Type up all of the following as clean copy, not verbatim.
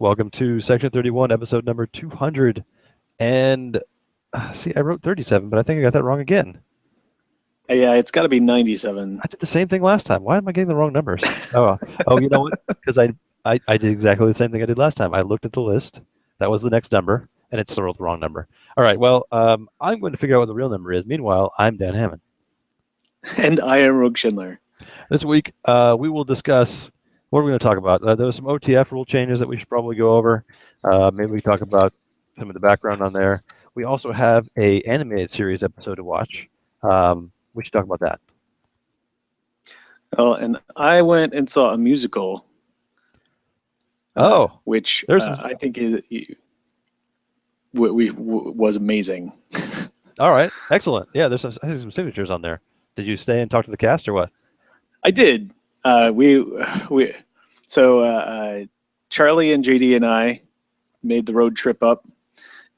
Welcome to Section 31, episode number 200. And see, I wrote 37, but I think I got that wrong again. Yeah, it's got to be 97. I did the same thing last time. Why am I getting the wrong numbers? Oh, you know what? Because I did exactly the same thing I did last time. I looked at the list. That was the next number, and it's still the wrong number. All right, well, I'm going to figure out what the real number is. Meanwhile, I'm Dan Hammond. And I am Rogue Schindler. This week, we will discuss, what are we going to talk about? There was some OTF rule changes that we should probably go over. Maybe we talk about some of the background on there. We also have a animated series episode to watch. We should talk about that. Oh, and I went and saw a musical. Which I think was amazing. All right, excellent. Yeah, I see some signatures on there. Did you stay and talk to the cast or what? I did. So Charlie and JD and I made the road trip up,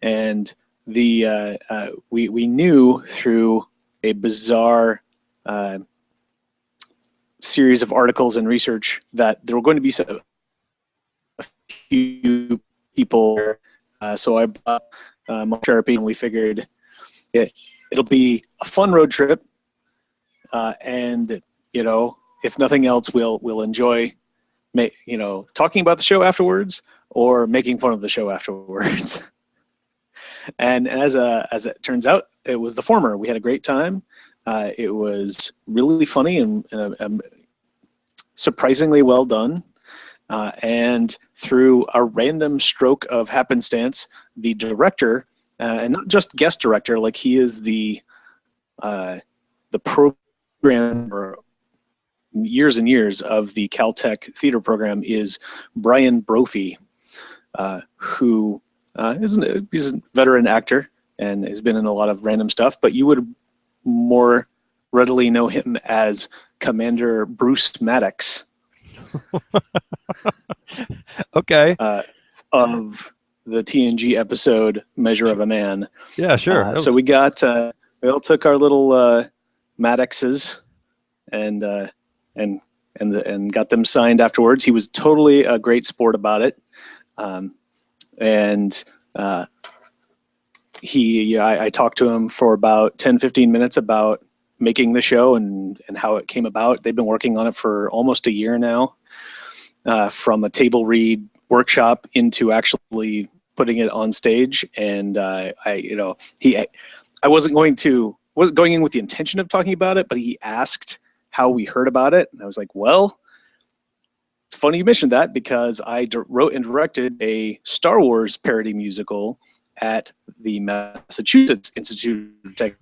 and we knew through a bizarre series of articles and research that there were going to be a few people. So I bought my Sharpie, and we figured it'll be a fun road trip, and if nothing else, we'll enjoy talking about the show afterwards or making fun of the show afterwards. And as it turns out, it was the former. We had a great time. It was really funny and surprisingly well done. And through a random stroke of happenstance, the director, and not just guest director, like he is the program for years and years of the Caltech theater program, is Brian Brophy, who he's a veteran actor and has been in a lot of random stuff, but you would more readily know him as Commander Bruce Maddox. Okay. Of the TNG episode Measure of a Man. Yeah, sure. So we all took our little Maddoxes and got them signed afterwards. He was totally a great sport about it. I talked to him for about 10-15 minutes about making the show and how it came about. They've been working on it for almost a year now, from a table read workshop into actually putting it on stage. And I wasn't going in with the intention of talking about it, but he asked how we heard about it, and I was like, well, it's funny you mentioned that, because I wrote and directed a Star Wars parody musical at the Massachusetts Institute of Technology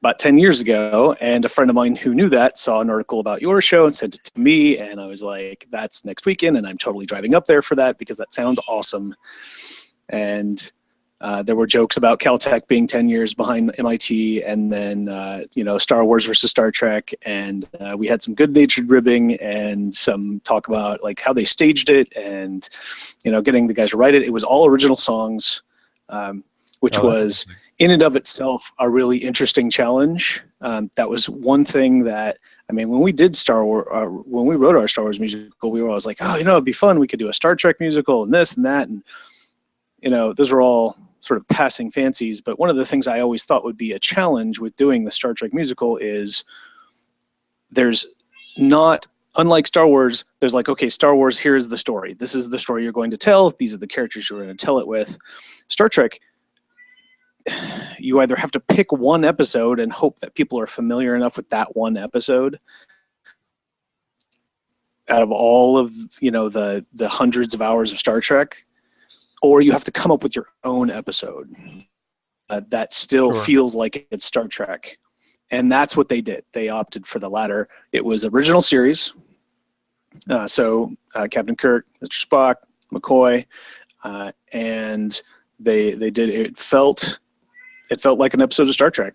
about 10 years ago, and a friend of mine who knew that saw an article about your show and sent it to me, and I was like, that's next weekend, and I'm totally driving up there for that because that sounds awesome. And there were jokes about Caltech being 10 years behind MIT, and then Star Wars versus Star Trek, and we had some good-natured ribbing and some talk about like how they staged it, and getting the guys to write it. It was all original songs, which was in and of itself a really interesting challenge. That was one thing that, when we did Star Wars, when we wrote our Star Wars musical, we were always like, it'd be fun. We could do a Star Trek musical and this and that, and those were all sort of passing fancies. But one of the things I always thought would be a challenge with doing the Star Trek musical is there's not, unlike Star Wars, there's like, okay, Star Wars, here's the story. This is the story you're going to tell. These are the characters you're going to tell it with. Star Trek, you either have to pick one episode and hope that people are familiar enough with that one episode out of all of the hundreds of hours of Star Trek, or you have to come up with your own episode that still feels like it's Star Trek. And that's what they did. They opted for the latter. It was original series. So Captain Kirk, Mr. Spock, McCoy, and they did. It felt like an episode of Star Trek.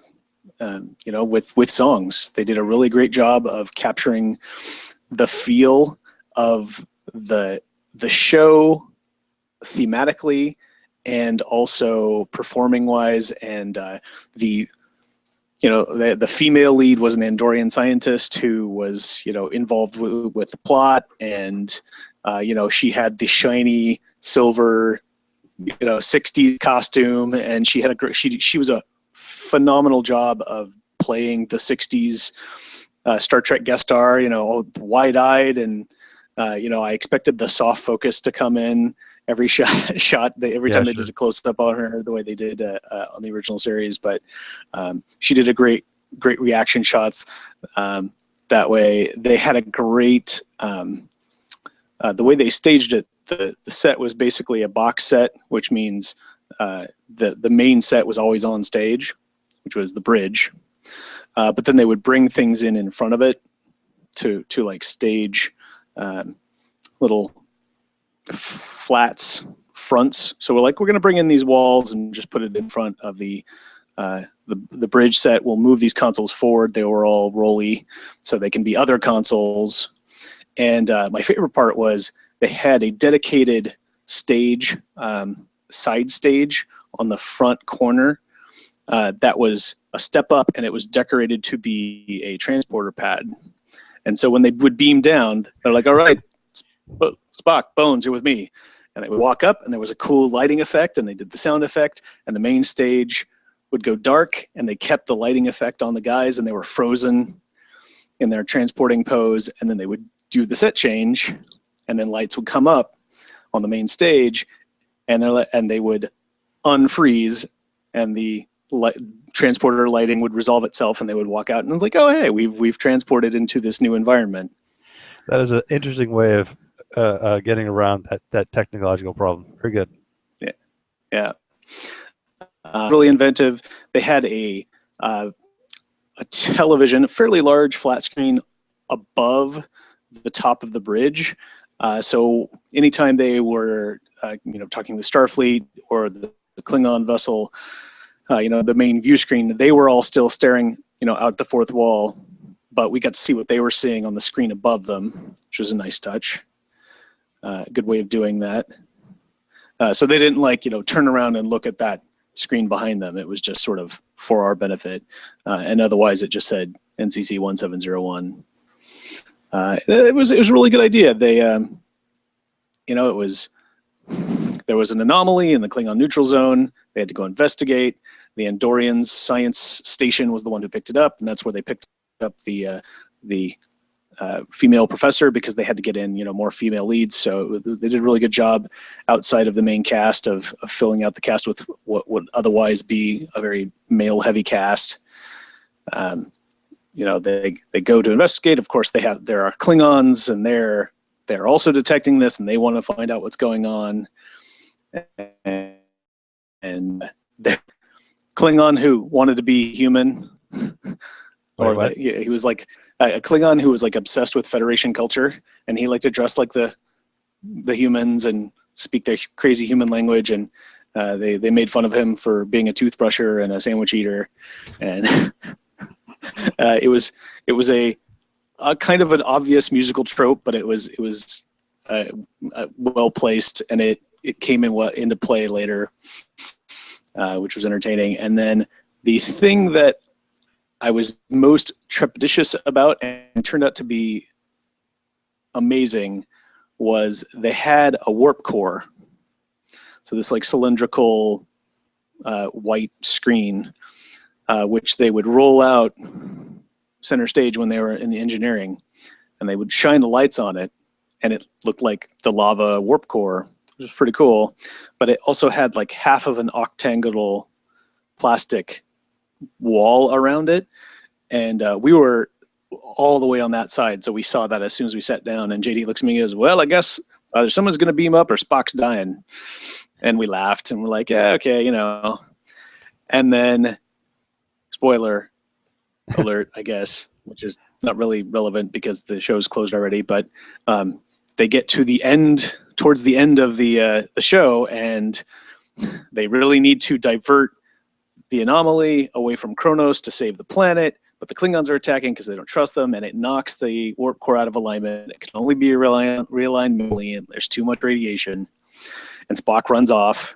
With songs. They did a really great job of capturing the feel of the show thematically and also performing wise, and the female lead was an Andorian scientist who was involved with the plot, and She had the shiny silver, 60s costume, and she was a phenomenal job of playing the 60s Star Trek guest star, wide-eyed, and I expected the soft focus to come in every shot every time they did a close-up on her, the way they did on the original series. But she did a great reaction shots. That way, they had a great the way they staged it. The set was basically a box set, which means the main set was always on stage, which was the bridge. But then they would bring things in front of it to like stage little fronts. So we're going to bring in these walls and just put it in front of the bridge set. We'll move these consoles forward. They were all rolly, so they can be other consoles. And my favorite part was they had a dedicated stage, side stage on the front corner that was a step up, and it was decorated to be a transporter pad. And so when they would beam down, they're like, all right, Spock, Bones, you're with me. And they would walk up, and there was a cool lighting effect, and they did the sound effect, and the main stage would go dark, and they kept the lighting effect on the guys, and they were frozen in their transporting pose, and then they would do the set change, and then lights would come up on the main stage, and they would unfreeze, and the transporter lighting would resolve itself, and they would walk out, and it was like, oh, hey, we've transported into this new environment. That is an interesting way of getting around that technological problem. Very good. Yeah. Really inventive. They had a television, a fairly large flat screen above the top of the bridge. So anytime they were, talking to Starfleet or the Klingon vessel, the main view screen, they were all still staring, out the fourth wall, but we got to see what they were seeing on the screen above them, which was a nice touch. Good way of doing that. So they didn't turn around and look at that screen behind them. It was just sort of for our benefit. And otherwise it just said NCC 1701. It was a really good idea. They, there was an anomaly in the Klingon neutral zone. They had to go investigate. The Andorians' science station was the one who picked it up, and that's where they picked up the female professor, because they had to get in, more female leads. So they did a really good job outside of the main cast of filling out the cast with what would otherwise be a very male-heavy cast. They go to investigate. Of course, there are Klingons, and they're also detecting this, and they want to find out what's going on. And the Klingon who wanted to be human, he was like a Klingon who was like obsessed with Federation culture, and he liked to dress like the humans and speak their crazy human language. And they made fun of him for being a toothbrusher and a sandwich eater, and it was a kind of an obvious musical trope, but it was well placed, and it came into play later, which was entertaining. And then the thing that I was most trepidatious about, and turned out to be amazing, was they had a warp core. So this cylindrical white screen, which they would roll out center stage when they were in the engineering, and they would shine the lights on it, and it looked like the lava warp core, which was pretty cool. But it also had half of an octagonal plastic wall around it, and we were all the way on that side, so we saw that as soon as we sat down. And JD looks at me and goes, well, I guess either someone's going to beam up or Spock's dying. And we laughed, and we're like, yeah, okay, And then, spoiler alert, I guess, which is not really relevant because the show's closed already, but they get to the end, towards the end of the show, and they really need to divert the anomaly away from Kronos to save the planet, but the Klingons are attacking because they don't trust them, and it knocks the warp core out of alignment. It can only be realigned manually, and there's too much radiation. And Spock runs off,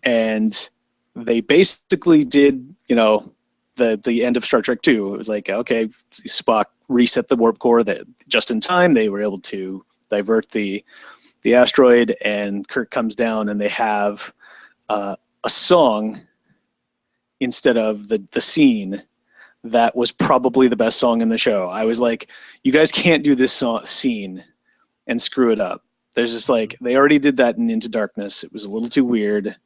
and they basically did, the end of Star Trek 2. It was like, okay, Spock reset the warp core that just in time. They were able to divert the asteroid, and Kirk comes down, and they have a song instead of the scene that was probably the best song in the show. I was like, you guys can't do this scene and screw it up. There's just like, they already did that in Into Darkness. It was a little too weird.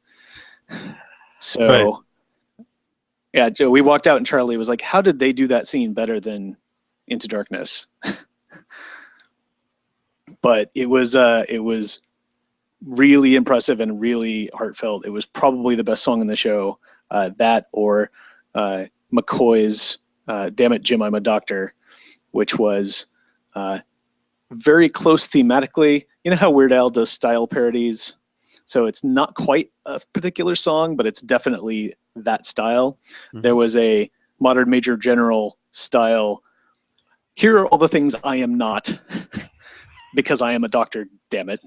So, yeah, Joe, we walked out and Charlie was like, how did they do that scene better than Into Darkness? But it was really impressive and really heartfelt. It was probably the best song in the show. That or McCoy's Damn It, Jim, I'm a Doctor, which was very close thematically. You know how Weird Al does style parodies? So it's not quite a particular song, but it's definitely that style. Mm-hmm. There was a Modern Major General style, here are all the things I am not, because I am a doctor, damn it.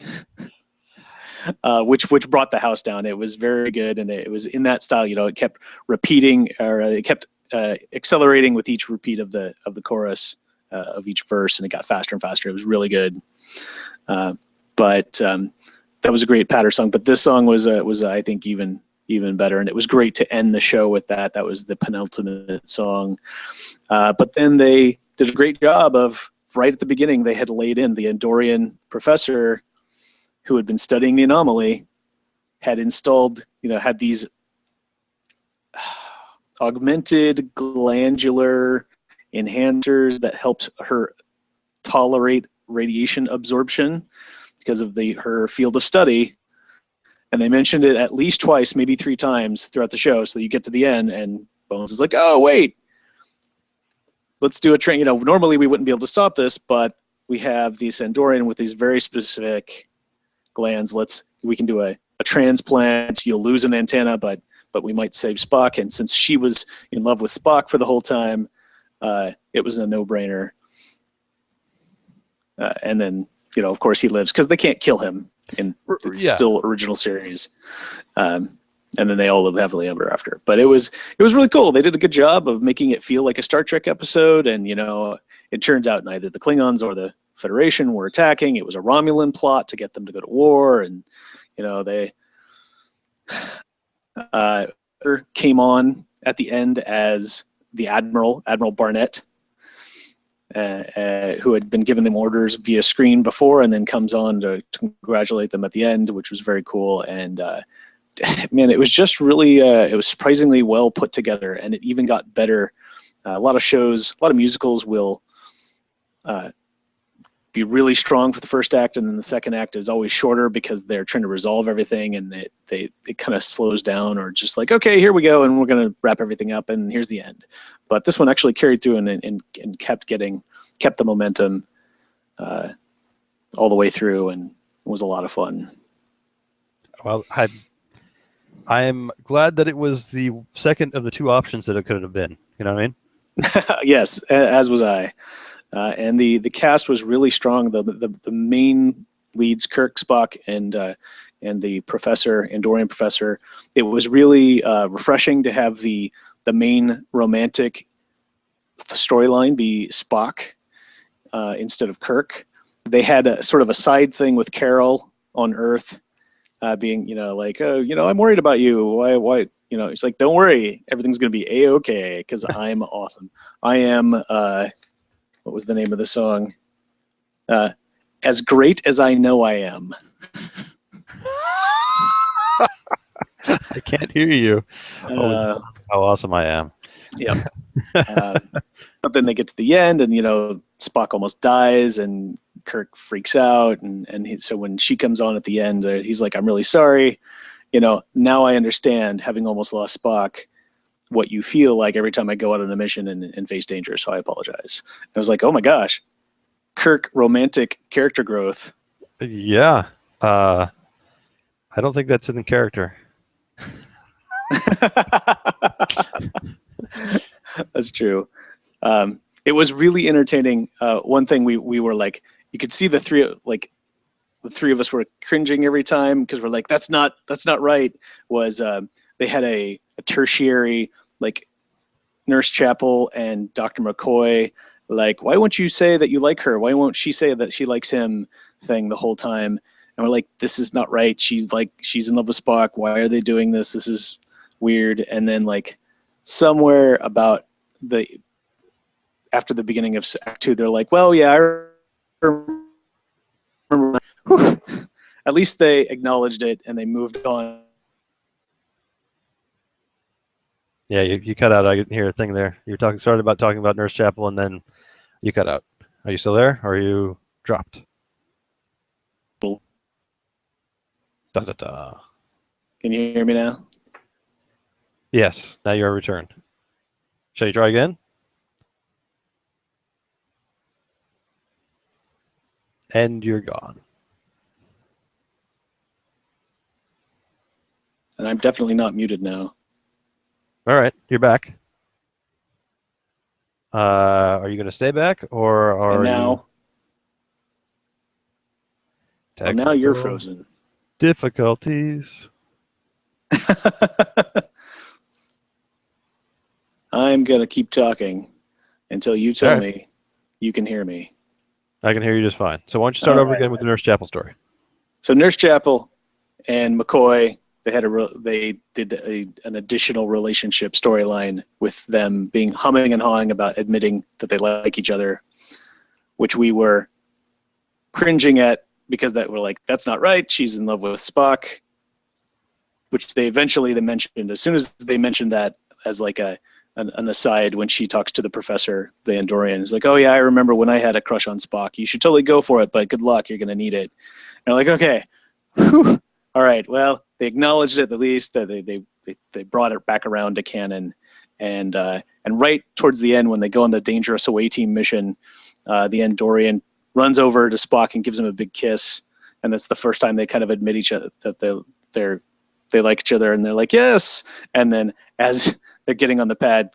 Which brought the house down. It was very good, and it was in that style. You know, it kept repeating, or it kept accelerating with each repeat of the chorus of each verse, and it got faster and faster. It was really good. But that was a great patter song. But this song was I think even better, and it was great to end the show with that. That was the penultimate song. But then they did a great job of, right at the beginning, they had laid in the Andorian professor who had been studying the anomaly, had installed, had these augmented glandular enhancers that helped her tolerate radiation absorption because of her field of study. And they mentioned it at least twice, maybe 3 times throughout the show. So you get to the end and Bones is like, oh, wait, let's do a train. Normally we wouldn't be able to stop this, but we have these Andorian with these very specific glands. We can do a transplant. You'll lose an antenna, but we might save Spock. And since she was in love with Spock for the whole time, it was a no-brainer. And then, of course, he lives because they can't kill him in still original series. And then they all live happily ever after. But it was really cool. They did a good job of making it feel like a Star Trek episode. And it turns out neither the Klingons or the Federation were attacking. It was a Romulan plot to get them to go to war, and they came on at the end as the Admiral Barnett, who had been giving them orders via screen before, and then comes on to congratulate them at the end, which was very cool. And man, it was just really it was surprisingly well put together, and it even got better. A lot of musicals will be really strong for the first act, and then the second act is always shorter because they're trying to resolve everything, and it kind of slows down, or just like, okay, here we go, and we're going to wrap everything up, and here's the end. But this one actually carried through and kept the momentum all the way through, and it was a lot of fun. Well, I'm glad that it was the second of the 2 options that it could have been. You know what I mean? Yes, as was I. And the cast was really strong. The main leads, Kirk, Spock, and the professor, Andorian professor. It was really refreshing to have the main romantic storyline be Spock instead of Kirk. They had a sort of a side thing with Carol on Earth, being like, oh, I'm worried about you. Why? It's like, don't worry, everything's gonna be a-okay because I'm awesome. I am. What was the name of the song? As great as I know I am. I can't hear you. How awesome I am. Yep. But then they get to the end, and Spock almost dies, and Kirk freaks out, and so when she comes on at the end, he's like, "I'm really sorry. Now I understand, having almost lost Spock, what you feel like every time I go out on a mission and face danger. So I apologize." And I was like, oh my gosh, Kirk romantic character growth. Yeah. I don't think that's in the character. That's true. It was really entertaining. One thing we were like, you could see the three of us were cringing every time because we're like, that's not right. Was they had a tertiary, like Nurse Chapel and Dr. McCoy like, why won't you say that you like her? Why won't she say that she likes him thing the whole time? And we're like, this is not right. She's in love with Spock. Why are they doing this? This is weird. And then like somewhere about after the beginning of Act 2, they're like, well, yeah, I remember. Whew. At least they acknowledged it and they moved on. Yeah, you cut out. I didn't hear a thing there. You started about talking about Nurse Chapel, and then you cut out. Are you still there, or are you dropped? Da da da. Can you hear me now? Yes, now you're returned. Shall you try again? And you're gone. And I'm definitely not muted now. All right, you're back. Are you going to stay back, or are and now, you? Well, now you're frozen. Difficulties. I'm going to keep talking until you tell me you can hear me. I can hear you just fine. So why don't you start over again with the Nurse Chapel story? So Nurse Chapel and McCoy, they did an additional relationship storyline with them being humming and hawing about admitting that they like each other, which we were cringing at because we're like, that's not right. She's in love with Spock, which they mentioned. As soon as they mentioned that as like an aside, when she talks to the professor, the Andorian is like, oh yeah, I remember when I had a crush on Spock. You should totally go for it, but good luck. You're going to need it. And they're like, okay. Whew. All right. Well, they acknowledged it at least. That they brought it back around to canon, and right towards the end, when they go on the Dangerous Away Team mission, the Andorian runs over to Spock and gives him a big kiss, and that's the first time they kind of admit each other that they like each other, and they're like, yes. And then as they're getting on the pad,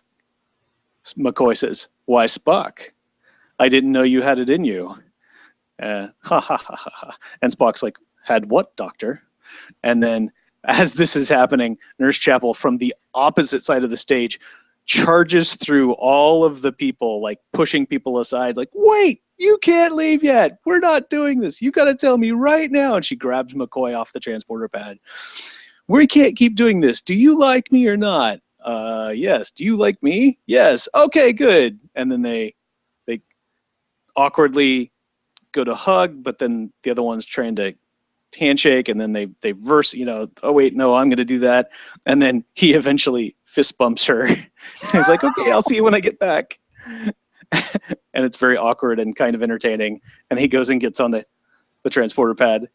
McCoy says, "Why Spock? I didn't know you had it in you." Ha ha ha ha ha. And Spock's like, "Had what, Doctor?" And then as this is happening, Nurse Chapel from the opposite side of the stage charges through all of the people, like pushing people aside, like, wait, you can't leave yet. We're not doing this. You got to tell me right now. And she grabs McCoy off the transporter pad. We can't keep doing this. Do you like me or not? Yes. Do you like me? Yes. Okay, good. And then they awkwardly go to hug, but then the other one's trying to handshake, and then they verse, oh wait, no, I'm going to do that. And then he eventually fist bumps her. He's like, okay, I'll see you when I get back. And it's very awkward and kind of entertaining. And he goes and gets on the transporter pad,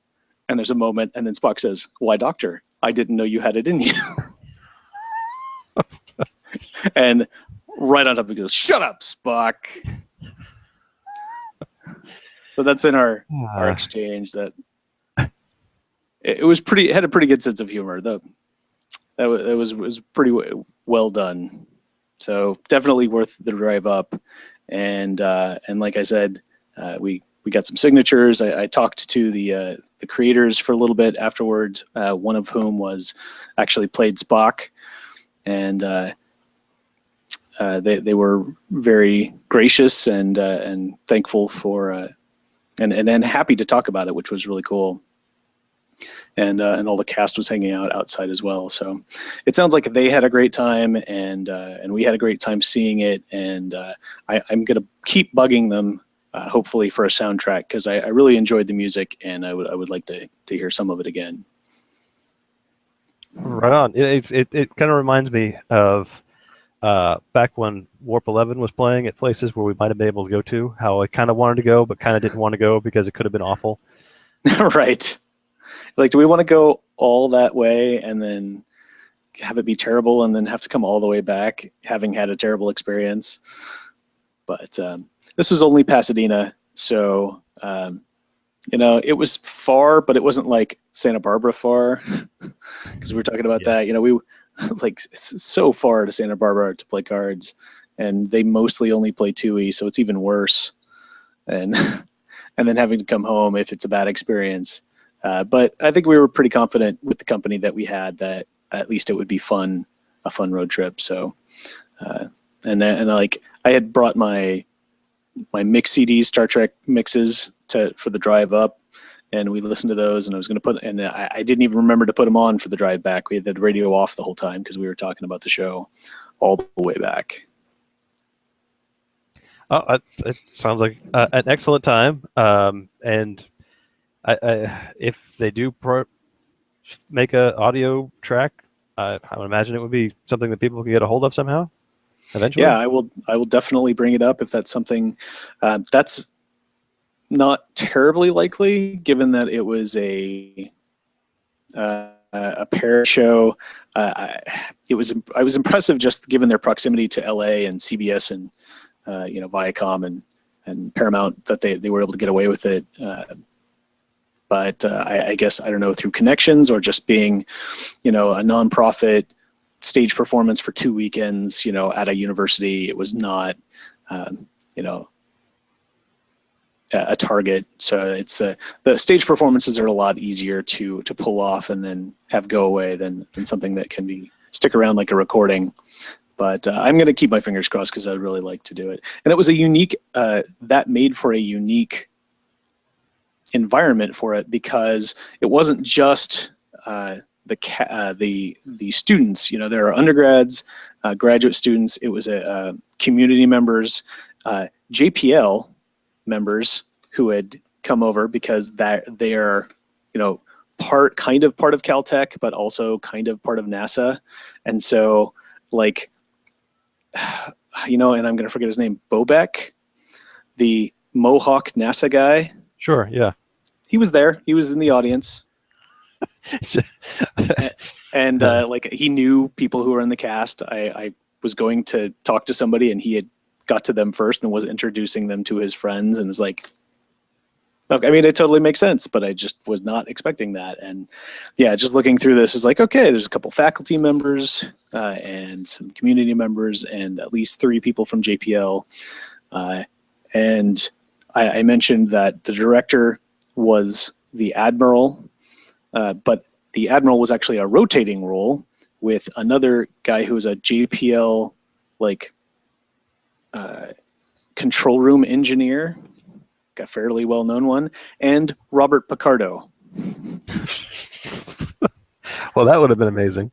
and there's a moment, and then Spock says, "Why, Doctor? I didn't know you had it in you." And right on top he goes, "Shut up, Spock." So that's been our exchange. That it was pretty. It had a pretty good sense of humor. That was pretty well done. So definitely worth the drive up. And like I said, we got some signatures. I talked to the creators for a little bit afterward. One of whom was actually played Spock, and they were very gracious and thankful for and happy to talk about it, which was really cool. And all the cast was hanging out outside as well. So it sounds like they had a great time, and we had a great time seeing it. And I'm gonna keep bugging them, hopefully for a soundtrack, because I really enjoyed the music, and I would like to hear some of it again. Right on. It kind of reminds me of back when Warp 11 was playing at places where we might have been able to go to. How I kind of wanted to go, but kind of didn't want to go because it could have been awful. Right. Like, do we want to go all that way and then have it be terrible and then have to come all the way back having had a terrible experience? But this was only Pasadena, so it was far, but it wasn't like Santa Barbara far, because we were talking about that. We like so far to Santa Barbara to play cards, and they mostly only play 2E, so it's even worse. And and then having to come home if it's a bad experience. But I think we were pretty confident with the company that we had that at least it would be a fun road trip. So, and like I had brought my mix CDs, Star Trek mixes for the drive up, and we listened to those. And I was going to put, and I didn't even remember to put them on for the drive back. We had the radio off the whole time because we were talking about the show all the way back. Oh, it sounds like an excellent time. And if they do make a audio track, I would imagine it would be something that people can get a hold of somehow eventually. Yeah, I will definitely bring it up if that's something. That's not terribly likely, given that it was a pair show. I was impressive just given their proximity to LA and CBS and Viacom and Paramount that they were able to get away with it. But I guess, I don't know, through connections or just being, a nonprofit stage performance for 2 weekends, at a university, it was not, a target. So it's the stage performances are a lot easier to pull off and then have go away than something that can stick around like a recording. But I'm going to keep my fingers crossed because I'd really like to do it. And it was a unique, that made for a unique environment for it, because it wasn't just the students. There are undergrads, graduate students. It was community members, JPL members who had come over because they are part of Caltech, but also kind of part of NASA. And so and I'm going to forget his name, Bobek, the Mohawk NASA guy. Sure, yeah. He was there. He was in the audience. And he knew people who were in the cast. I was going to talk to somebody, and he had got to them first and was introducing them to his friends, and was like, I mean, it totally makes sense, but I just was not expecting that. And yeah, just looking through this is like, okay, there's a couple faculty members and some community members and at least 3 people from JPL. And I mentioned that the director was the Admiral, but the Admiral was actually a rotating role with another guy who was a JPL control room engineer, a fairly well-known one, and Robert Picardo. Well, that would have been amazing.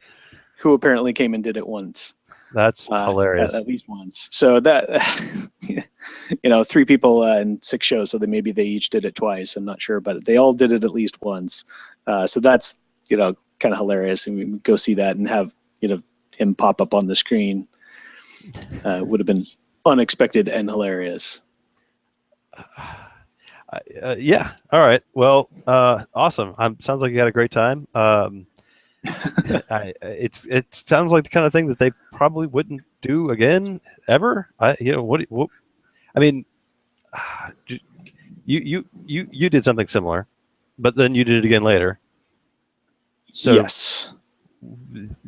Who apparently came and did it once. That's hilarious. At least once. So that, 3 people and 6 shows, so maybe they each did it twice. I'm not sure, but they all did it at least once. So that's, kind of hilarious. And we go see that and have, him pop up on the screen. Would have been unexpected and hilarious. Yeah. All right. Well, awesome. Sounds like you had a great time. It sounds like the kind of thing that they probably wouldn't do again ever. What I mean, you did something similar, but then you did it again later. So yes.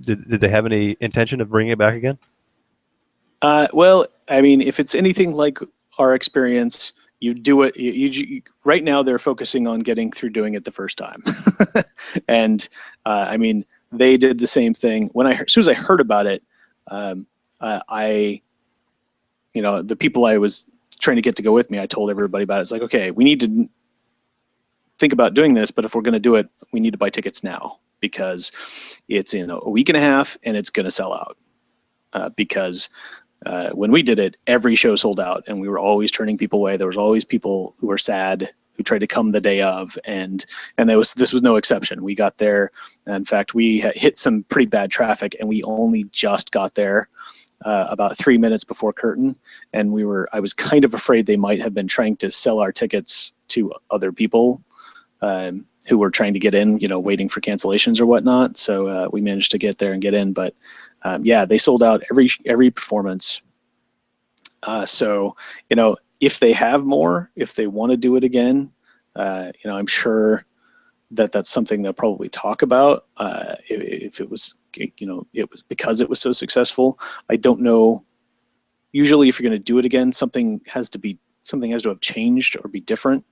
Did they have any intention of bringing it back again? Well, I mean, if it's anything like our experience, you do it. You right now they're focusing on getting through doing it the first time, and I mean, they did the same thing. As soon as I heard about it, the people I was trying to get to go with me, I told everybody about it. It's like, okay, we need to think about doing this, but if we're going to do it, we need to buy tickets now because it's in a week and a half and it's going to sell out. Because when we did it, every show sold out, and we were always turning people away. There was always people who were sad who tried to come the day of, and this was no exception. We got there. In fact, we hit some pretty bad traffic, and we only just got there about 3 minutes before curtain. And I was kind of afraid they might have been trying to sell our tickets to other people who were trying to get in, waiting for cancellations or whatnot. So we managed to get there and get in, but yeah, they sold out every performance. So, if they have more, if they want to do it again, I'm sure that's something they'll probably talk about. If it was, it was because it was so successful. I don't know. Usually, if you're going to do it again, something has to have changed or be different.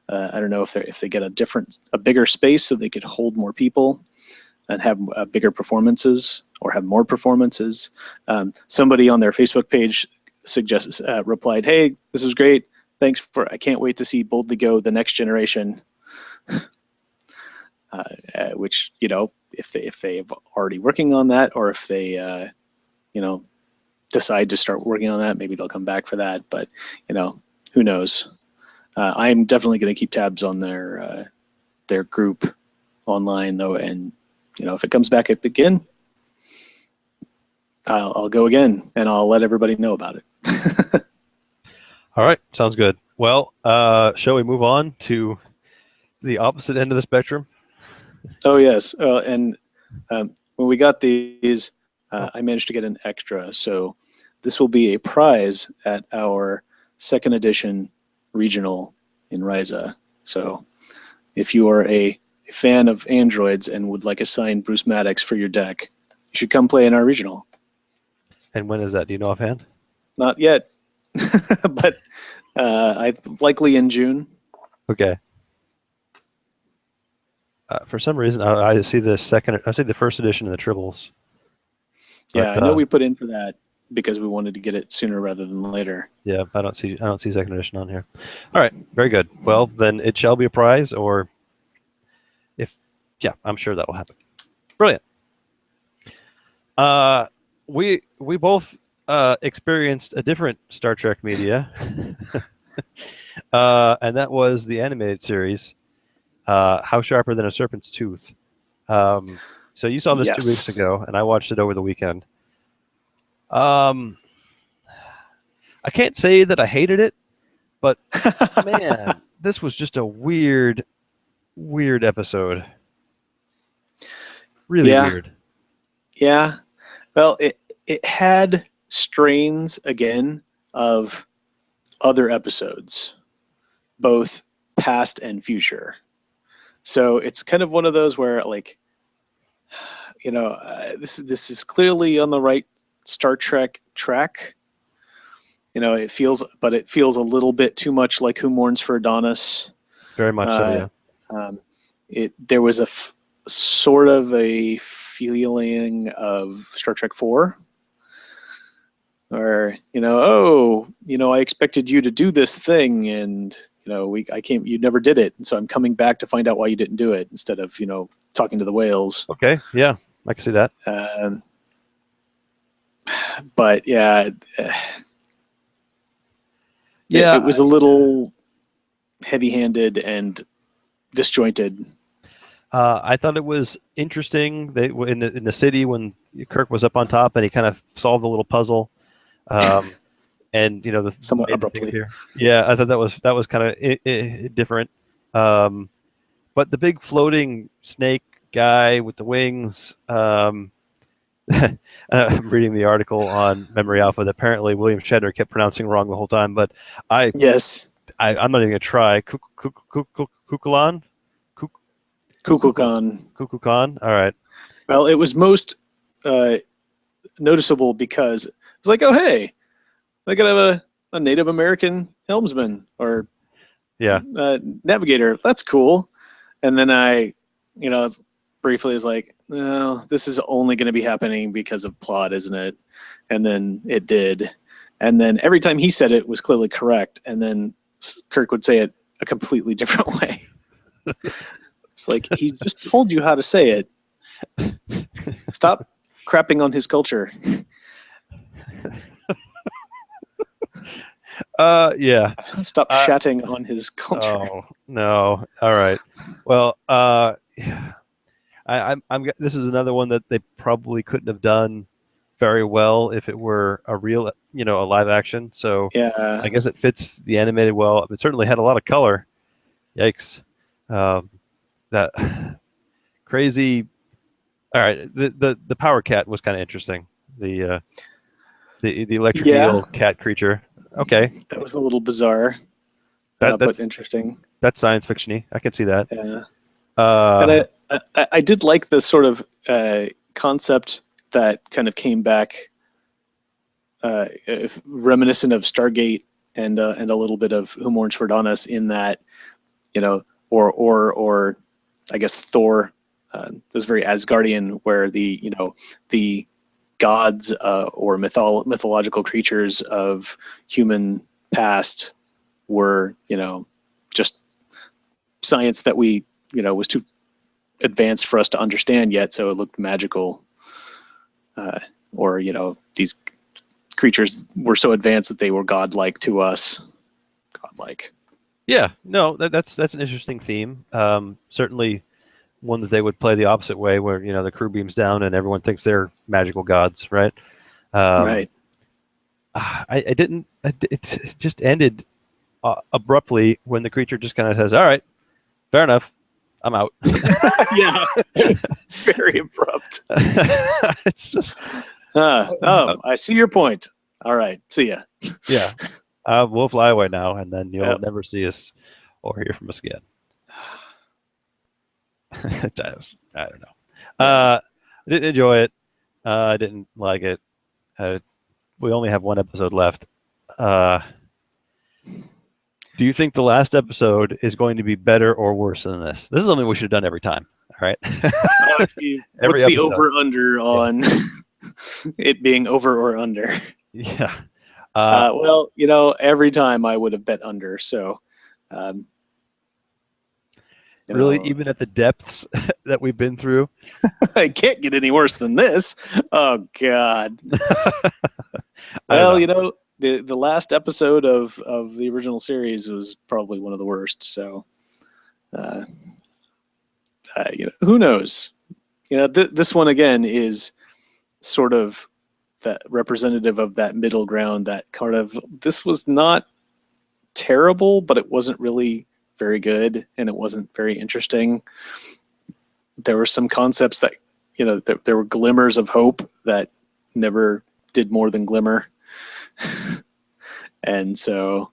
I don't know if they get a bigger space so they could hold more people and have bigger performances or have more performances. Somebody on their Facebook page replied, "Hey, this was great. thanks for. I can't wait to see Boldly Go: The Next Generation, which if they've already working on that, or if they decide to start working on that, maybe they'll come back for that. But who knows? I'm definitely going to keep tabs on their group online though, and if it comes back up again, I'll go again, and I'll let everybody know about it. All right, sounds good. Well, shall we move on to the opposite end of the spectrum? Oh yes, and when we got these, I managed to get an extra, so this will be a prize at our second edition regional in Ryza. So if you are a fan of androids and would like a signed Bruce Maddox for your deck, you should come play in our regional. And when is that? Do you know offhand? Not yet, but I likely in June. Okay. For some reason, I see the first edition of the Tribbles. Yeah, But, I know we put in for that because we wanted to get it sooner rather than later. Yeah, I don't see second edition on here. All right, very good. Well, then it shall be a prize, or I'm sure that will happen. Brilliant. We both experienced a different Star Trek media, and that was the animated series, How Sharper Than a Serpent's Tooth. So you saw this 2 weeks ago, and I watched it over the weekend. I can't say that I hated it, but man, this was just a weird episode. Really weird. Yeah. Well, it had strains again of other episodes, both past and future. So it's kind of one of those where, like, this is clearly on the right Star Trek track. It feels a little bit too much like Who Mourns for Adonis. Very much so, yeah. There was a sort of a feeling of Star Trek 4, or I expected you to do this thing, and you never did it, and so I'm coming back to find out why you didn't do it, instead of talking to the whales. Okay, yeah, I can see that. But yeah, yeah, it was a little heavy-handed and disjointed. I thought it was interesting that in the city when Kirk was up on top and he kind of solved the little puzzle, and the somewhat abruptly. Here. Yeah, I thought that was kind of different. But the big floating snake guy with the wings. I'm reading the article on Memory Alpha that apparently William Shatner kept pronouncing wrong the whole time, but I'm not even gonna try. Kukulkan. Kukulkan. All right. Well, it was most noticeable because it's like, oh hey, they could have a Native American helmsman or navigator. That's cool. And then I briefly was like, no, this is only going to be happening because of plot, isn't it? And then it did. And then every time he said it was clearly correct, and then Kirk would say it a completely different way. It's like, he just told you how to say it. Stop crapping on his culture. Yeah. Stop shatting on his culture. Oh no! All right. Well, This is another one that they probably couldn't have done very well if it were a real, a live action. So yeah, I guess it fits the animated well. It certainly had a lot of color. Yikes! That crazy. All right, the power cat was kind of interesting. The electric eel cat creature. Okay, that was a little bizarre, but interesting. That's science fiction-y. I can see that. Yeah, and I did like the sort of concept that kind of came back, reminiscent of Stargate and a little bit of Who Mourns for Adonis, in that, or I guess Thor was very Asgardian, where the gods or mythological creatures of human past were, just science that we, was too advanced for us to understand yet, so it looked magical. Or, these creatures were so advanced that they were godlike to us. Godlike. Yeah, no, that's an interesting theme. Certainly one that they would play the opposite way, where the crew beams down and everyone thinks they're magical gods, right? Right. I didn't. It just ended abruptly when the creature just kind of says, "All right, fair enough, I'm out." Yeah. Very abrupt. It's just, I see your point. All right, see ya. yeah, we'll fly away now, and then you'll Yep. never see us or hear from us again. I don't know. I didn't enjoy it. I didn't like it. We only have one episode left. Do you think the last episode is going to be better or worse than this? This is something we should have done every time. All right. What's the over/under on it being over or under? Yeah. Well, every time I would have bet under. So, really, even at the depths that we've been through, I can't get any worse than this. Oh God. Well, the last episode of the original series was probably one of the worst. So, who knows? This one again is sort of that representative of that middle ground. That kind of, this was not terrible, but it wasn't really very good, and it wasn't very interesting. There were some concepts that there were glimmers of hope that never did more than glimmer. And so,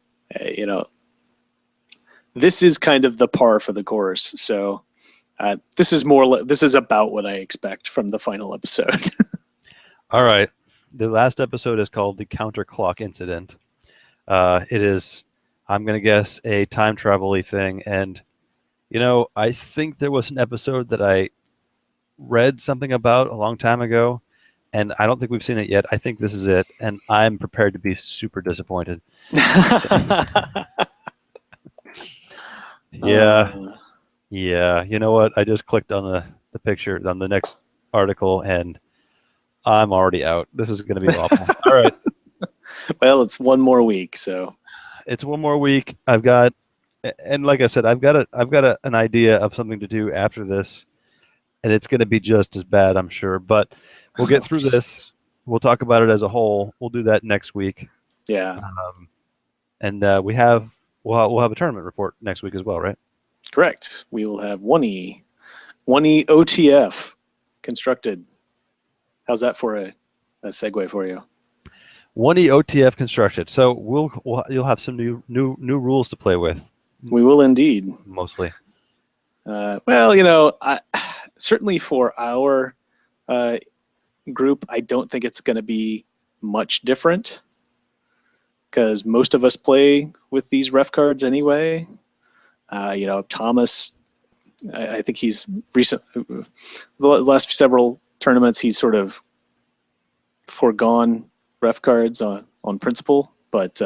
this is kind of the par for the course. So this is about what I expect from the final episode. All right. The last episode is called The Counterclock Incident. It is, I'm going to guess, a time travel-y thing. And, I think there was an episode that I read something about a long time ago, and I don't think we've seen it yet. I think this is it, and I'm prepared to be super disappointed. Yeah. Yeah. You know what? I just clicked on the picture on the next article, and I'm already out. This is going to be awful. All right. Well, it's one more week, so. It's one more week. I've got, and like I said, I've got an idea of something to do after this, and it's going to be just as bad, I'm sure. But we'll get through this. We'll talk about it as a whole. We'll do that next week. Yeah. And we'll have a tournament report next week as well, right? Correct. We will have 1E OTF constructed. How's that for a segue for you? 1E OTF constructed. So you'll have some new rules to play with. We will indeed. Mostly. Well, certainly for our group, I don't think it's going to be much different, because most of us play with these ref cards anyway. Thomas, I think he's the last several tournaments, he's sort of foregone ref cards on principle, but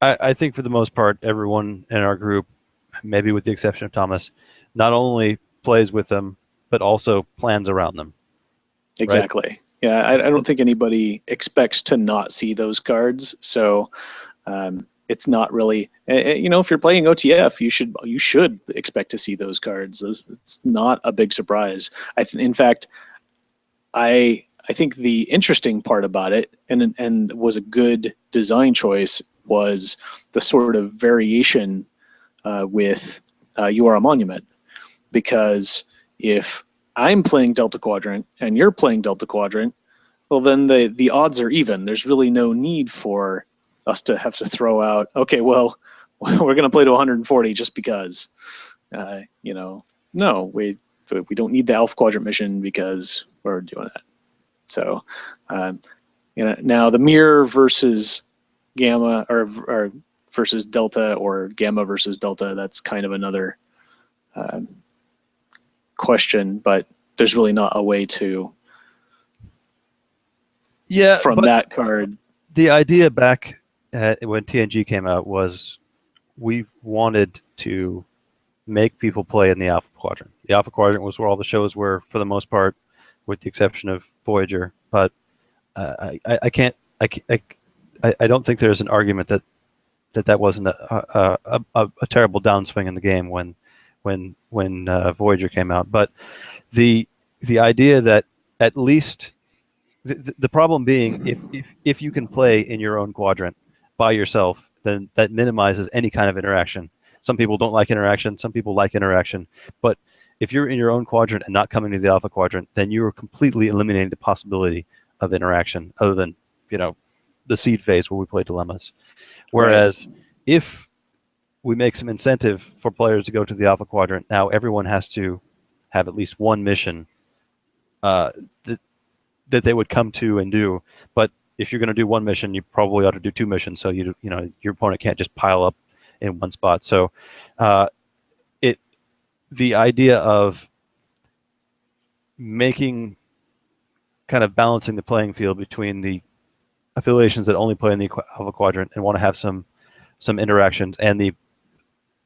I think for the most part, everyone in our group, maybe with the exception of Thomas, not only plays with them, but also plans around them. Exactly. Right? Yeah, I don't think anybody expects to not see those cards. So it's not really, if you're playing OTF, you should expect to see those cards. It's not a big surprise. In fact, I think the interesting part about it, and was a good design choice, was the sort of variation with You Are a Monument. Because if I'm playing Delta Quadrant and you're playing Delta Quadrant, well, then the odds are even. There's really no need for us to have to throw out, okay, well, we're going to play to 140 just because. No, we don't need the Alpha Quadrant mission because we're doing that. So, now the mirror versus gamma, or versus delta, or gamma versus delta, that's kind of another question, but there's really not a way to. Yeah, from that card. The idea back when TNG came out was we wanted to make people play in the Alpha Quadrant. The Alpha Quadrant was where all the shows were for the most part, with the exception of Voyager. But I can't I don't think there's an argument that wasn't a terrible downswing in the game when Voyager came out. But the idea that at least the problem being if you can play in your own quadrant by yourself, then that minimizes any kind of interaction. Some people don't like interaction, some people like interaction, but if you're in your own quadrant and not coming to the Alpha Quadrant, then you are completely eliminating the possibility of interaction other than, the seed phase where we play dilemmas. Whereas if we make some incentive for players to go to the Alpha Quadrant, now everyone has to have at least one mission that they would come to and do. But if you're going to do one mission, you probably ought to do two missions, so your opponent can't just pile up in one spot. So the idea of making kind of balancing the playing field between the affiliations that only play in the Alpha Quadrant and want to have some interactions, and the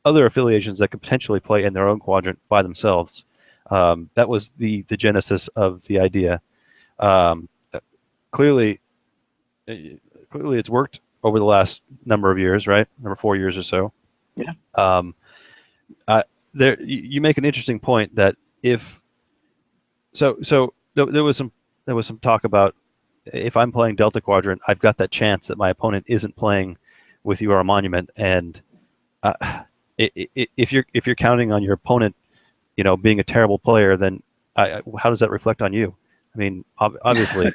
other affiliations that could potentially play in their own quadrant by themselves. That was the genesis of the idea. Clearly, it's worked over the last number of years, right? 4 years or so. Yeah. You make an interesting point that if there was some talk about if I'm playing Delta Quadrant, I've got that chance that my opponent isn't playing with UR Monument, and if you're counting on your opponent, being a terrible player, then how does that reflect on you? I mean, obviously,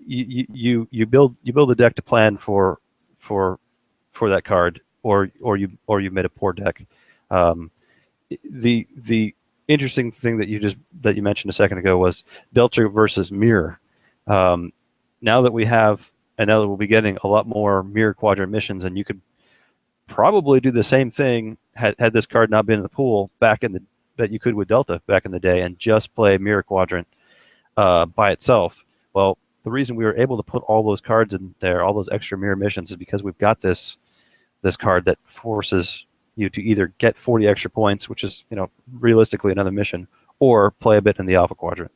you build a deck to plan for that card, or you made a poor deck. The interesting thing that you mentioned a second ago was Delta versus Mirror. Now that we have, and now that we'll be getting a lot more Mirror Quadrant missions, and you could probably do the same thing had this card not been in the pool that you could with Delta back in the day, and just play Mirror Quadrant by itself. Well, the reason we were able to put all those cards in there, all those extra mirror missions, is because we've got this card that forces you to either get 40 extra points, which is realistically another mission, or play a bit in the Alpha Quadrant.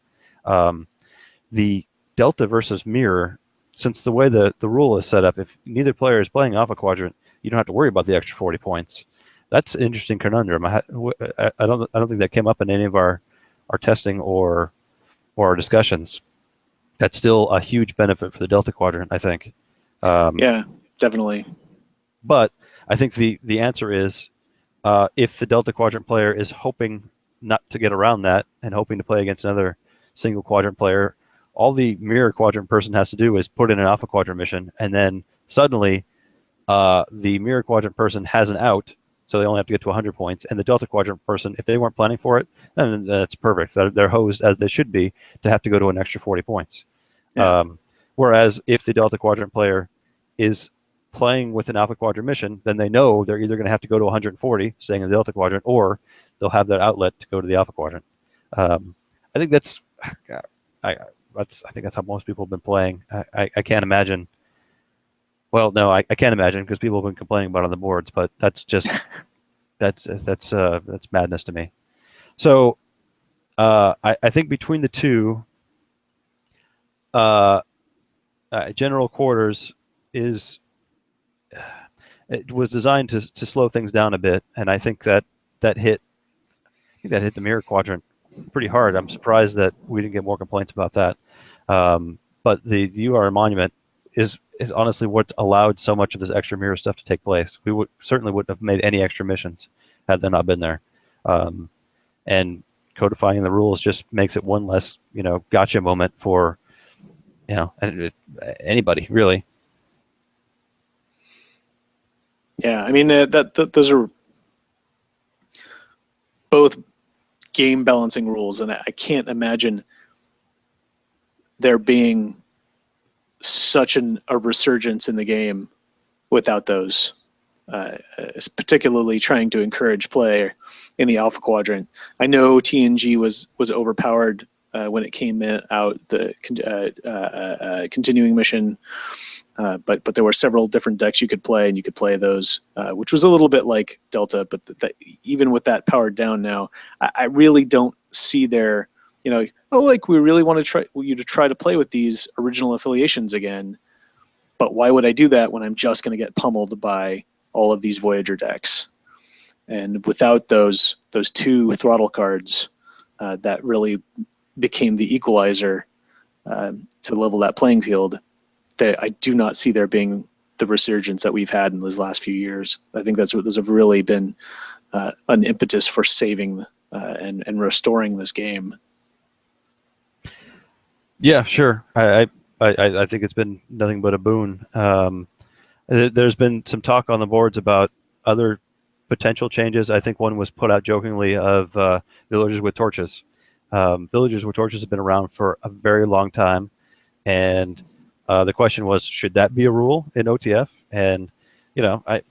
The Delta versus Mirror, since the way the rule is set up, if neither player is playing Alpha Quadrant, you don't have to worry about the extra 40 points. That's an interesting conundrum. I don't think that came up in any of our testing or our discussions. That's still a huge benefit for the Delta Quadrant, I think. Yeah, definitely. But I think the answer is if the Delta Quadrant player is hoping not to get around that and hoping to play against another single quadrant player, all the Mirror Quadrant person has to do is put in an Alpha Quadrant mission, and then suddenly the Mirror Quadrant person has an out, so they only have to get to 100 points. And the Delta Quadrant person, if they weren't planning for it, then that's perfect. They're hosed, as they should be, to have to go to an extra 40 points. Yeah. Whereas if the Delta Quadrant player is playing with an Alpha Quadrant mission, then they know they're either going to have to go to 140, staying in the Delta Quadrant, or they'll have that outlet to go to the Alpha Quadrant. I think that's how most people have been playing. I can't imagine. Well, no, I can't imagine, because people have been complaining about it on the boards, but that's just that's madness to me. So I think between the two, General Quarters it was designed to slow things down a bit, and I think that hit the Mirror Quadrant pretty hard. I'm surprised that we didn't get more complaints about that. But the UR Monument is honestly what's allowed so much of this extra mirror stuff to take place. We certainly wouldn't have made any extra missions had they not been there. And codifying the rules just makes it one less, gotcha moment for, anybody really. Yeah, I mean those are both game balancing rules, and I can't imagine there being such a resurgence in the game without those. Particularly trying to encourage play in the Alpha Quadrant. I know TNG was overpowered when it came out, the continuing mission. But there were several different decks you could play, and you could play those, which was a little bit like Delta. But even with that powered down now, I really don't see their, like we really want to try you to try to play with these original affiliations again. But why would I do that when I'm just going to get pummeled by all of these Voyager decks? And without those two throttle cards, that really became the equalizer to level that playing field. That I do not see there being the resurgence that we've had in these last few years. I think those have really been an impetus for saving and restoring this game. Yeah, sure. I think it's been nothing but a boon. There's been some talk on the boards about other potential changes. I think one was put out jokingly of villagers with torches. Villagers with torches have been around for a very long time, and the question was, should that be a rule in OTF? And I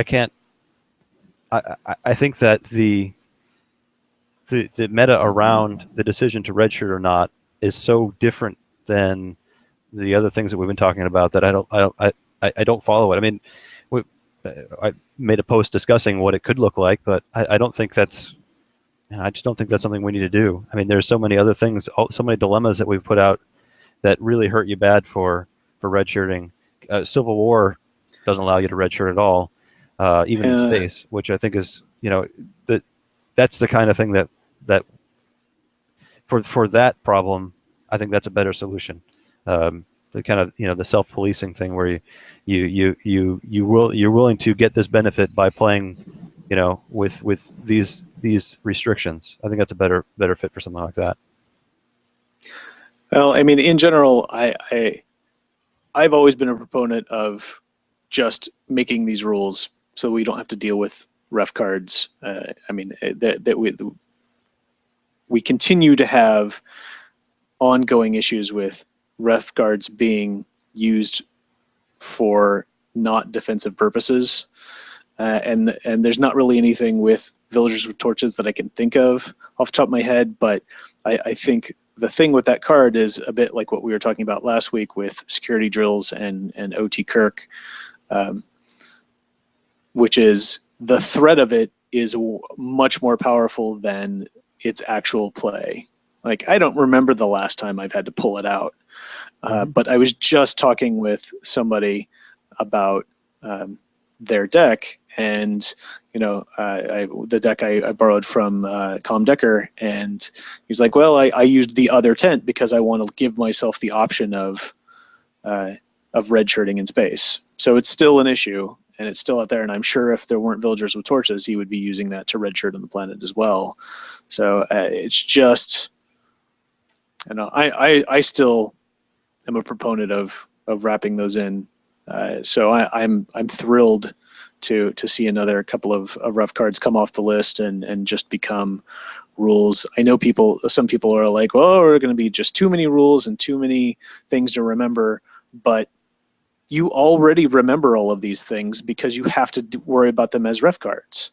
can't. I think that the meta around the decision to redshirt or not is so different than the other things that we've been talking about that I don't follow it. I mean, I made a post discussing what it could look like, but I don't think that's. I just don't think that's something we need to do. I mean, there's so many other things, so many dilemmas that we've put out that really hurt you bad for redshirting. Civil War doesn't allow you to redshirt at all, even in space, which I think is that's the kind of thing that for that problem, I think that's a better solution. The kind of the self-policing thing where you're willing to get this benefit by playing with these restrictions. I think that's a better fit for something like that. Well, I mean, in general, I've always been a proponent of just making these rules so we don't have to deal with ref cards. I mean, that we continue to have ongoing issues with ref cards being used for not defensive purposes. And there's not really anything with villagers with torches that I can think of off the top of my head, but I think the thing with that card is a bit like what we were talking about last week with security drills and OT Kirk, which is the threat of it is much more powerful than its actual play. Like, I don't remember the last time I've had to pull it out, but I was just talking with somebody about their deck, and the deck I borrowed from Com Decker, and he's like, well, I used the other tent because I want to give myself the option of redshirting in space. So it's still an issue, and it's still out there, and I'm sure if there weren't villagers with torches, he would be using that to redshirt on the planet as well. So it's just, I still am a proponent of wrapping those in. So I'm thrilled to see another couple of rough cards come off the list and just become rules. I know some people are like, well, we're going to be just too many rules and too many things to remember, but you already remember all of these things because you have to worry about them as ref cards,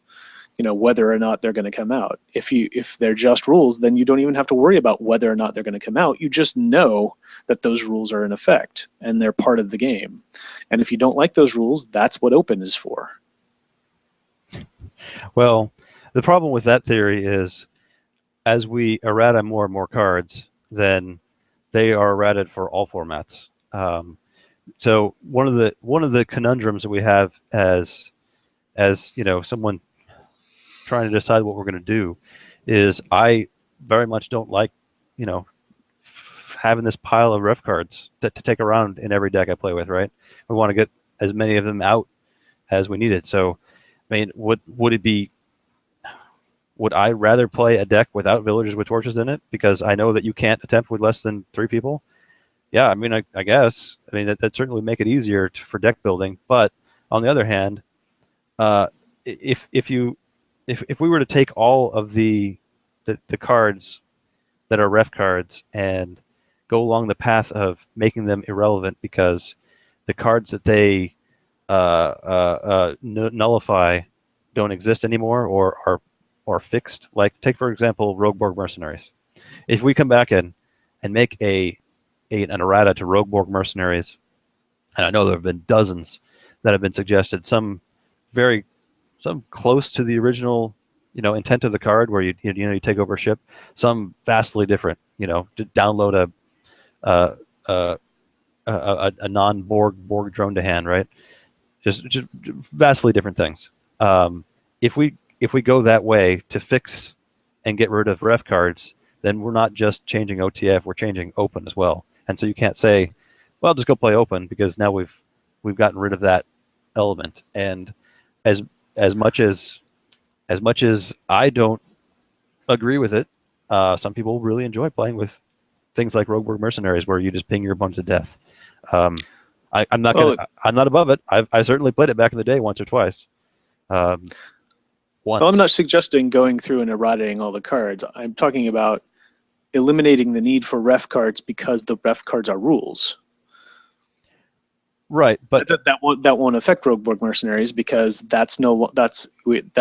whether or not they're going to come out. If they're just rules, then you don't even have to worry about whether or not they're going to come out. You just know that those rules are in effect and they're part of the game. And if you don't like those rules, that's what open is for. Well, the problem with that theory is as we errata more and more cards, then they are errated for all formats. So one of the conundrums that we have as someone trying to decide what we're going to do is I very much don't like having this pile of ref cards to take around in every deck I play with, right? We want to get as many of them out as we need it. So, I mean, would I rather play a deck without villagers with torches in it because I know that you can't attempt with less than 3 people? Yeah, I mean, I guess. I mean, that certainly would make it easier for deck building. But on the other hand, if we were to take all of the cards that are ref cards and go along the path of making them irrelevant because the cards that they nullify don't exist anymore or are fixed. Like, take for example Rogueborg Mercenaries. If we come back in and make a an errata to Rogueborg mercenaries, and I know there have been dozens that have been suggested. Some close to the original, intent of the card, where you take over a ship. Some vastly different. To download a non-Borg drone to hand, right? Just vastly different things. If we go that way to fix and get rid of ref cards, then we're not just changing OTF, we're changing open as well. And so you can't say, well, just go play open, because now we've gotten rid of that element. And as much as I don't agree with it, some people really enjoy playing with things like Rogueborg Mercenaries, where you just ping your opponent to death. I'm not above it. I certainly played it back in the day once or twice. Once. Well, I'm not suggesting going through and erratating all the cards. I'm talking about eliminating the need for ref cards because the ref cards are rules. Right, but that won't affect Rogueborg Mercenaries, because that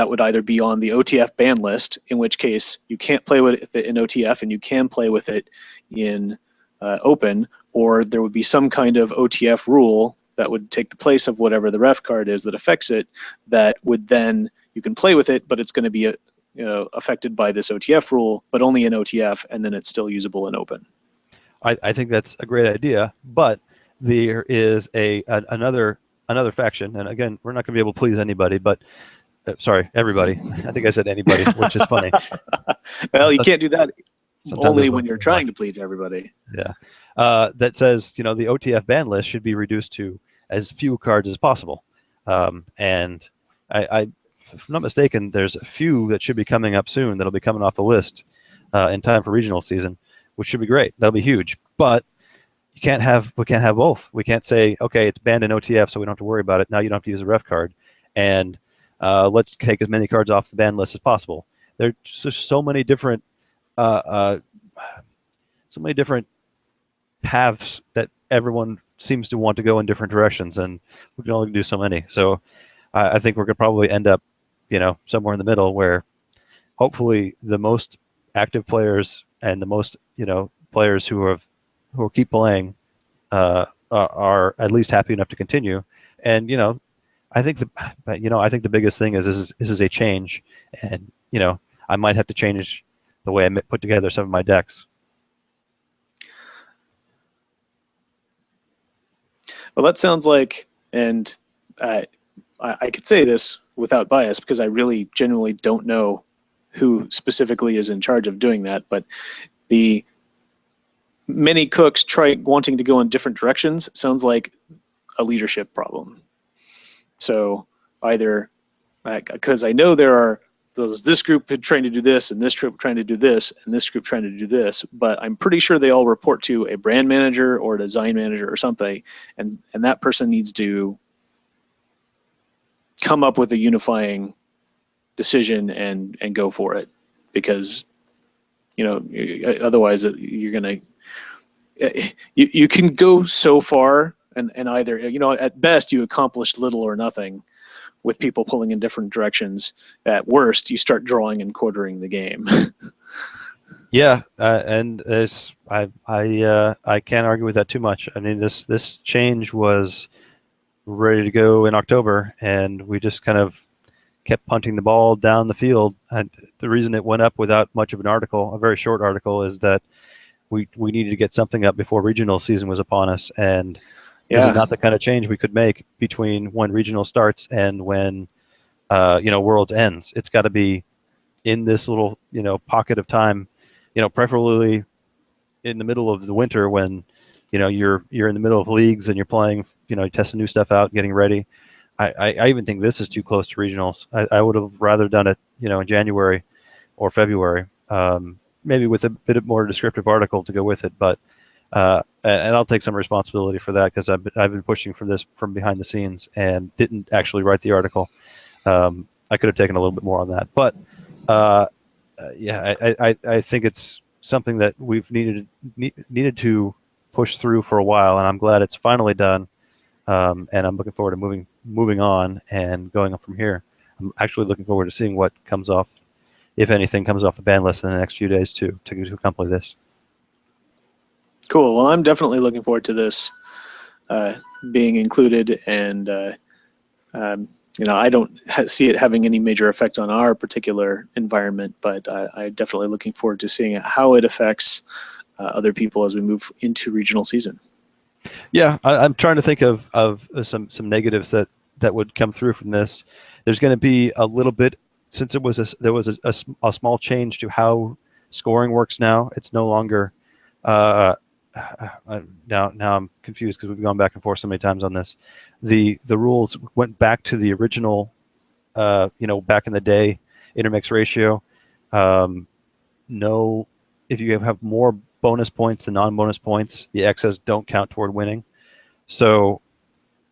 would either be on the OTF ban list, in which case you can't play with it in OTF and you can play with it in open, or there would be some kind of OTF rule that would take the place of whatever the ref card is that affects it, that would then you can play with it, but it's going to be affected by this OTF rule, but only in OTF, and then it's still usable in open. I think that's a great idea, but there is another faction, and again, we're not going to be able to please anybody, but sorry, everybody. I think I said anybody, which is funny. Well, you can't do that only when you're trying to please everybody. Yeah. That says, the OTF ban list should be reduced to as few cards as possible. And if I'm not mistaken, there's a few that should be coming up soon that'll be coming off the list in time for regional season, which should be great. That'll be huge. But we can't have both. We can't say, okay, it's banned in OTF, so we don't have to worry about it. Now you don't have to use a ref card, and let's take as many cards off the ban list as possible. There's just so many different paths that everyone seems to want to go in different directions, and we can only do so many. So I think we're gonna probably end up, somewhere in the middle, where hopefully the most active players and the most players who keep playing are at least happy enough to continue. And I think the biggest thing is this is a change, and I might have to change the way I put together some of my decks. Well, that sounds like, and I could say this without bias because I really genuinely don't know who specifically is in charge of doing that, but the many cooks wanting to go in different directions sounds like a leadership problem. So either, because I know there are this group trying to do this, and this group trying to do this, and this group trying to do this, but I'm pretty sure they all report to a brand manager or a design manager or something, and that person needs to come up with a unifying decision and go for it, because otherwise you're gonna you can go so far, and either at best you accomplish little or nothing with people pulling in different directions. At worst, you start drawing and quartering the game. Yeah, and I can't argue with that too much. I mean, this change was ready to go in October, and we just kind of kept punting the ball down the field. And the reason it went up without much of an article, a very short article, is that we needed to get something up before regional season was upon us, and this is not the kind of change we could make between when regional starts and when Worlds ends. It's got to be in this little pocket of time, preferably in the middle of the winter when you're in the middle of leagues and you're playing, testing new stuff out, getting ready. I even think this is too close to regionals. I would have rather done it in January or February, maybe with a bit more descriptive article to go with it, but and I'll take some responsibility for that, because I've been pushing for this from behind the scenes and didn't actually write the article. I could have taken a little bit more on that, but yeah, I think it's something that we've needed to push through for a while, and I'm glad it's finally done. And I'm looking forward to moving on and going up from here. I'm actually looking forward to seeing what comes off, if anything comes off the ban list in the next few days to accompany this. Cool. Well, I'm definitely looking forward to this being included, and I don't see it having any major effect on our particular environment, but I'm definitely looking forward to seeing how it affects other people as we move into regional season. Yeah, I'm trying to think of some negatives that would come through from this. There's going to be a little bit, since there was a small change to how scoring works now. It's no longer now I'm confused because we've gone back and forth so many times on this. The rules went back to the original, back in the day, intermix ratio. No, if you have more bonus points than non-bonus points, the excess don't count toward winning. So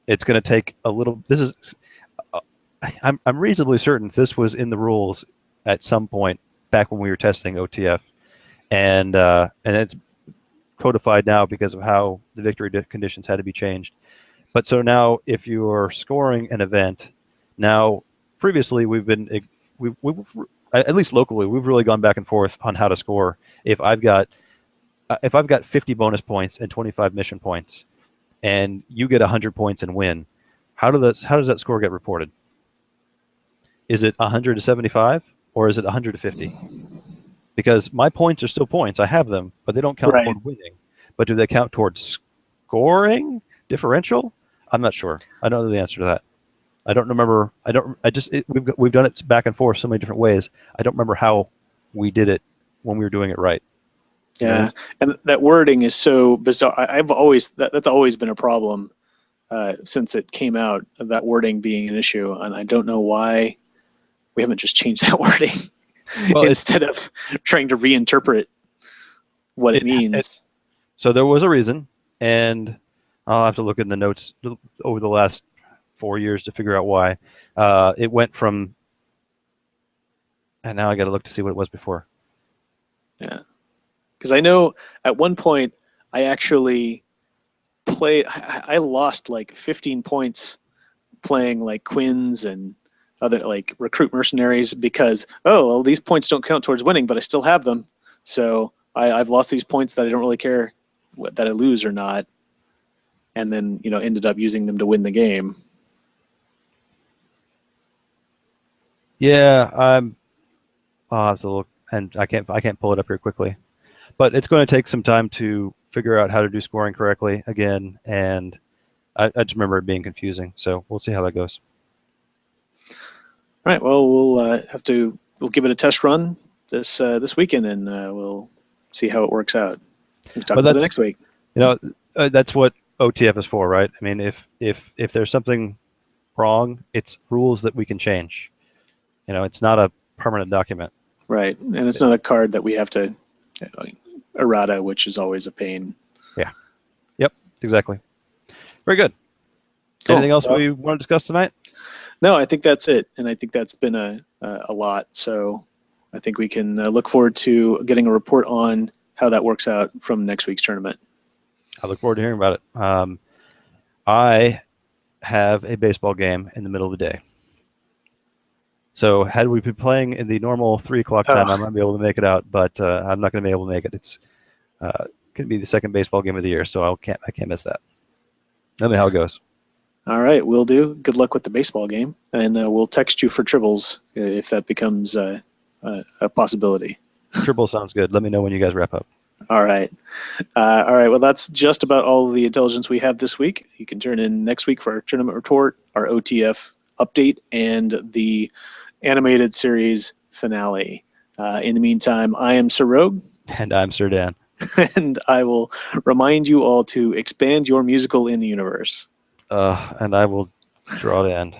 it's going to take a little. This is. I'm reasonably certain this was in the rules at some point back when we were testing OTF, and it's codified now because of how the victory conditions had to be changed. But so now, if you're scoring an event, now previously we've at least locally we've really gone back and forth on how to score. If I've got 50 bonus points and 25 mission points, and you get 100 points and win, how does that score get reported? Is it 100 to 75 or is it 100 to 50? Because my points are still points. I have them, but they don't count Right. toward winning. But do they count towards scoring differential? I'm not sure. I don't know the answer to that. I don't remember. We've done it back and forth so many different ways. I don't remember how we did it when we were doing it right. Yeah, and that wording is so bizarre. That's always been a problem since it came out, of that wording being an issue, and I don't know why we haven't just changed that wording instead of trying to reinterpret what it means. So there was a reason, and I'll have to look in the notes over the last 4 years to figure out why. It went from, and now I got to look to see what it was before. Yeah, because I know at one point I actually played. I lost like 15 points playing like Quins and other like recruit mercenaries because these points don't count towards winning, but I still have them. So I've lost these points that I don't really care that I lose or not, and then ended up using them to win the game. Yeah, I'll have to look, and I can't pull it up here quickly, but it's going to take some time to figure out how to do scoring correctly again, and I just remember it being confusing. So we'll see how that goes. All right. Well, we'll give it a test run this weekend, and we'll see how it works out. We'll talk about it next week. That's what OTF is for, right? I mean, if there's something wrong, it's rules that we can change. It's not a permanent document. Right, and it's not a card that we have to errata, which is always a pain. Yeah. Yep. Exactly. Very good. Cool. Anything else we want to discuss tonight? No, I think that's it, and I think that's been a lot. So I think we can look forward to getting a report on how that works out from next week's tournament. I look forward to hearing about it. I have a baseball game in the middle of the day. So had we been playing in the normal 3 o'clock time, I might be able to make it out, but I'm not going to be able to make it. It's going to be the second baseball game of the year, so I can't miss that. Tell me how it goes. All right, will do. Good luck with the baseball game, and we'll text you for tribbles if that becomes a possibility. Tribble sounds good. Let me know when you guys wrap up. All right. All right. Well, that's just about all of the intelligence we have this week. You can turn in next week for our tournament report, our OTF update, and the animated series finale. In the meantime, I am Sir Rogue. And I'm Sir Dan. And I will remind you all to expand your musical in the universe. And I will draw the end.